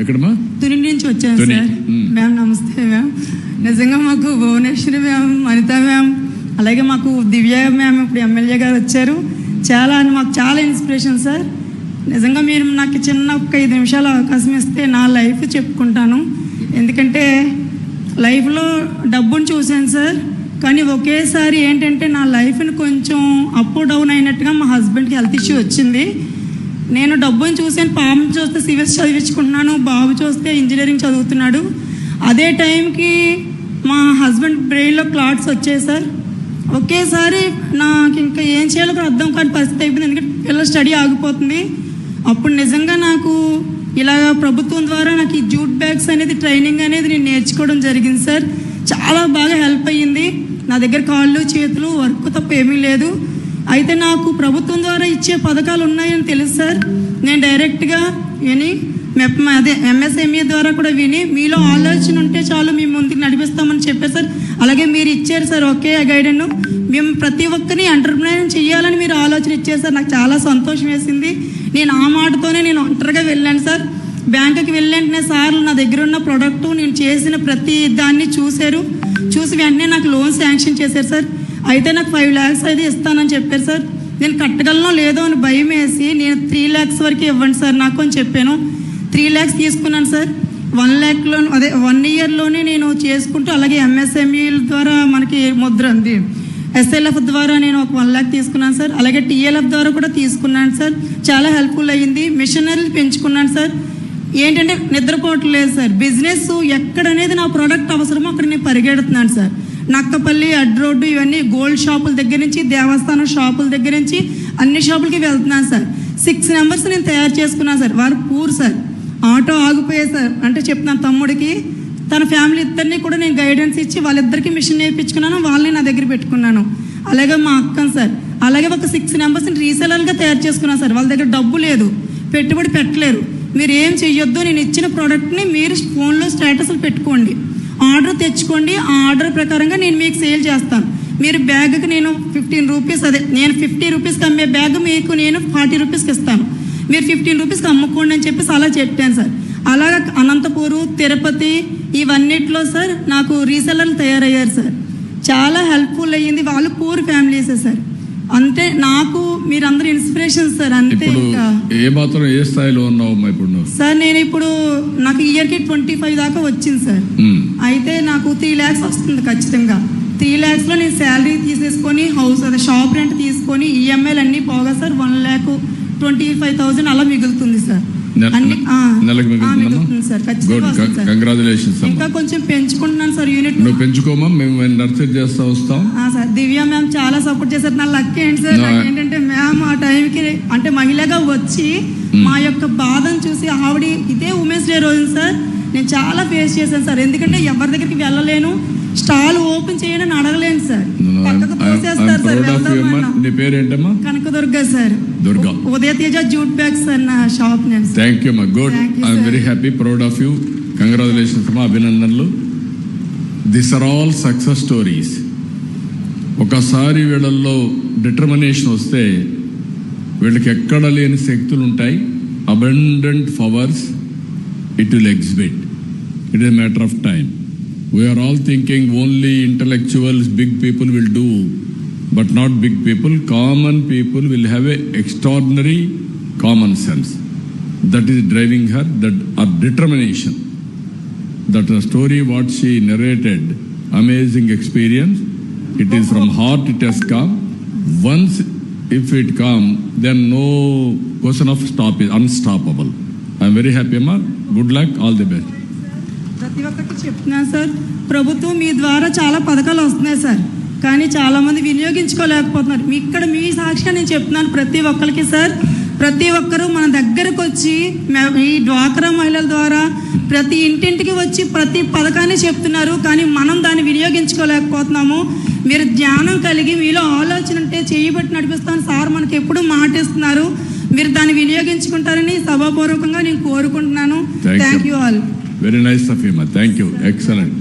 ఎక్కడమ్మా? తుని నుంచి వచ్చాను సార్. మ్యామ్ నమస్తే మ్యామ్. నిజంగా మాకు భువనేశ్వరి మ్యామ్, అనిత మ్యామ్, అలాగే మాకు దివ్య మ్యామ్ ఇప్పుడు ఎమ్మెల్యే గారు వచ్చారు. మాకు చాలా ఇన్స్పిరేషన్ సార్. నిజంగా మీరు నాకు చిన్న ఒక 5 నిమిషాలు అవకాశం ఇస్తే నా లైఫ్ చెప్పుకుంటాను. ఎందుకంటే లైఫ్లో డబ్బును చూశాను సార్, కానీ ఒకేసారి ఏంటంటే నా లైఫ్ని కొంచెం అప్ డౌన్ అయినట్టుగా మా హస్బెండ్కి హెల్త్ ఇష్యూ వచ్చింది. నేను డబ్బుని చూసాను. పాపం చూస్తే సివిల్స్ చదివించుకుంటున్నాను, బాబు చూస్తే ఇంజనీరింగ్ చదువుతున్నాడు. అదే టైంకి మా హస్బెండ్ బ్రెయిన్లో క్లాట్స్ వచ్చాయి సార్. ఒకేసారి నాకు ఇంకా ఏం చేయాలో కూడా అర్థం కాని పరిస్థితి అయిపోయింది. ఎందుకంటే పిల్లల స్టడీ ఆగిపోతుంది. అప్పుడు నిజంగా నాకు ఇలా ప్రభుత్వం ద్వారా నాకు ఈ జూట్ బ్యాగ్స్ అనేది ట్రైనింగ్ అనేది నేను నేర్చుకోవడం జరిగింది సార్. చాలా బాగా హెల్ప్ అయ్యింది. నా దగ్గర కాళ్ళు చేతులు వర్క్ తప్ప ఏమీ లేదు. అయితే నాకు ప్రభుత్వం ద్వారా ఇచ్చే పథకాలు ఉన్నాయని తెలుసు సార్. నేను డైరెక్ట్గా విని ఎంఎస్ఎంఈ ద్వారా కూడా విని మీలో ఆలోచన ఉంటే చాలు మేము ముందుకు నడిపిస్తామని చెప్పారు సార్. అలాగే మీరు ఇచ్చారు సార్ ఒకే గైడెన్. మేము ప్రతి ఒక్కరిని ఎంటర్ప్రైనర్ చేయాలని మీరు ఆలోచన ఇచ్చారు సార్. నాకు చాలా సంతోషం వేసింది. నేను ఆ మాటతోనే నేను ఒంటరిగా వెళ్ళాను సార్. బ్యాంకుకి వెళ్ళంటనే సార్లు నా దగ్గర ఉన్న ప్రోడక్ట్ నేను చేసిన ప్రతి దాన్ని చూశారు. చూసి వెంటనే నాకు లోన్ శాంక్షన్ చేశారు సార్. అయితే నాకు 5 lakhs అయితే ఇస్తానని చెప్పారు సార్. నేను కట్టగలనో లేదో అని భయం వేసి నేను 3 lakhs వరకు ఇవ్వండి సార్ నాకు అని చెప్పాను. 3 lakhs తీసుకున్నాను సార్. 1 lakhలో 1 yearలోనే నేను చేసుకుంటూ, అలాగే ఎంఎస్ఎంఈల ద్వారా మనకి ముద్ర ఉంది, ఎస్ఎల్ఎఫ్ ద్వారా నేను ఒక 1 lakh తీసుకున్నాను సార్. అలాగే టీఎల్ఎఫ్ ద్వారా కూడా తీసుకున్నాను సార్. చాలా హెల్ప్ఫుల్ అయ్యింది. మిషనరీలు పెంచుకున్నాను సార్. ఏంటంటే నిద్రపోవట్లేదు సార్. బిజినెస్ ఎక్కడనేది నా ప్రోడక్ట్ అవసరమో అక్కడ నేను పరిగెడుతున్నాను సార్. నక్కపల్లి, అడ్ రోడ్డు, ఇవన్నీ గోల్డ్ షాపుల దగ్గర నుంచి దేవస్థానం షాపుల దగ్గర నుంచి అన్ని షాపులకి వెళ్తున్నాను సార్. 6 members నేను తయారు చేసుకున్నాను సార్. వారు పూర్ సార్. ఆటో ఆగిపోయాయి సార్. అంటే చెప్తున్నాను తమ్ముడికి, తన ఫ్యామిలీ ఇద్దరిని కూడా నేను గైడెన్స్ ఇచ్చి వాళ్ళిద్దరికి మిషన్ నేర్పించుకున్నాను. వాళ్ళని నా దగ్గర పెట్టుకున్నాను. అలాగే మా అక్కను సార్. అలాగే ఒక 6 members రీసెలర్గా తయారు చేసుకున్నాను సార్. వాళ్ళ దగ్గర డబ్బు లేదు, పెట్టుబడి పెట్టలేరు. మీరు ఏం చెయ్యొద్దు, నేను ఇచ్చిన ప్రోడక్ట్ని మీరు ఫోన్లో స్టేటస్లు పెట్టుకోండి, ఆర్డర్ తెచ్చుకోండి. ఆ ఆర్డర్ ప్రకారంగా నేను మీకు సేల్ చేస్తాను. మీరు బ్యాగ్కి నేను 15 rupees, అదే నేను 50 rupeesకి అమ్మే బ్యాగ్ మీకు నేను 40 rupeesకి ఇస్తాను. మీరు 15 rupeesకి అమ్ముకోండి అని చెప్పేసి అలా చెప్పాను సార్. అలాగా అనంతపూరు, తిరుపతి ఇవన్నిట్లో సార్ నాకు రీసెలర్లు తయారయ్యారు సార్. చాలా హెల్ప్ఫుల్ అయ్యింది. వాళ్ళు పూర్ ఫ్యామిలీసే సార్. అంతే నాకు మీరందరూ ఇన్స్పిరేషన్ సార్. అంతే. ఇంకా ఏ స్థాయిలో ఉన్నావు ఇప్పుడు సార్? నేను ఇప్పుడు నాకు ఇయర్కి 25 దాకా వచ్చింది సార్. అయితే నాకు 3 lakhs వస్తుంది ఖచ్చితంగా. 3 lakhsలో నేను శాలరీ తీసేసుకొని హౌస్ అదే షాప్ రెంట్ తీసుకొని ఈఎంఐలు అన్నీ పోగా సార్ 1,25,000 అలా మిగులుతుంది సార్. ఇంకా కొంచెం పెంచుకుంటున్నాను సార్ యూనిట్. నువ్వు పెంచుకోమా, మేము నర్సరీ చేస్తా వస్తాం సార్. దివ్య మ్యామ్ చాలా సపోర్ట్ చేశారు. నా లక్ ఏంటి సార్, ఏంటంటే మ్యామ్ ఆ టైంకి అంటే మహిళగా వచ్చి మా యొక్క బాధను చూసి ఆవిడ ఇదే ఉమెన్స్ డే రోజు సార్ నేను చాలా ఫేస్ చేశాను సార్. ఎందుకంటే ఎవరి దగ్గరికి వెళ్ళలేను, స్టాల్ ఓపెన్ చేయని అడగలేను సార్. పక్కకు తోసేస్తారు సార్. నీ పేరేంటమ్మా? Kanakadurga sir. Udaya Teja jute bags sir నా షాప్ నేమ్. థ్యాంక్ యూ మా. Good. I'm very happy, proud of you. Congratulations మా, అభినందనలు. This are all success stories. ఒకసారి వీళ్ళల్లో డిటర్మినేషన్ వస్తే వీళ్ళకి ఎక్కడ లేని శక్తులు ఉంటాయి. Abundant powers it will exhibit. It is a matter of time. We are all thinking only intellectuals, big people will do, but not big people. Common people will have a extraordinary common sense. That is driving her, that her determination. That the story what she narrated, amazing experience. It is from heart it has come. Once if it come, then no question of stop is unstoppable. I am very happy ma. Good luck, all the best. ప్రతి ఒక్కరికి చెప్తున్నాను sir. ప్రభుత్వం మీ ద్వారా చాలా పథకాలు వస్తున్నాయి sir, కానీ చాలామంది వినియోగించుకోలేకపోతున్నారు. మీ సాక్షిగా నేను చెప్తున్నాను ప్రతి ఒక్కరికి సార్. ప్రతి ఒక్కరూ మన దగ్గరకు వచ్చి ఈ డ్వాక్రా మహిళల ద్వారా ప్రతి ఇంటింటికి వచ్చి ప్రతి పథకాన్ని చెప్తున్నారు, కానీ మనం దాన్ని వినియోగించుకోలేకపోతున్నాము. మీరు జ్ఞానం కలిగి మీలో ఆలోచన ఉంటే చేయబట్టి నడిపిస్తాను సార్ మనకి ఎప్పుడు మాటిస్తున్నారు. మీరు దాన్ని వినియోగించుకుంటారని సభాపూర్వకంగా నేను కోరుకుంటున్నాను. Thank you all. Very nice of you మా. Thank you. ఎక్సలెంట్.